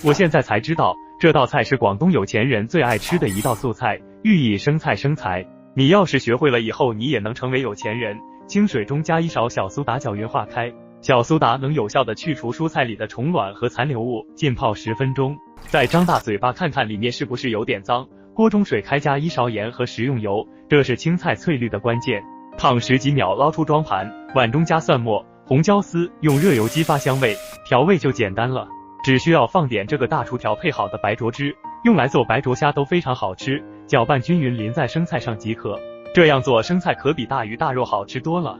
我现在才知道，这道菜是广东有钱人最爱吃的一道素菜，寓意生财生财。你要是学会了以后，你也能成为有钱人。清水中加1勺小苏打，搅匀化开。小苏打能有效的去除蔬菜里的虫卵和残留物，浸泡10分钟。再张大嘴巴看看里面是不是有点脏。锅中水开，加1勺盐和食用油，这是青菜翠绿的关键。烫10几秒，捞出装盘，碗中加蒜末、红椒丝，用热油激发香味，调味就简单了，只需要放点这个大厨调配好的白灼汁，用来做白灼虾都非常好吃，搅拌均匀淋在生菜上即可。这样做生菜可比大鱼大肉好吃多了。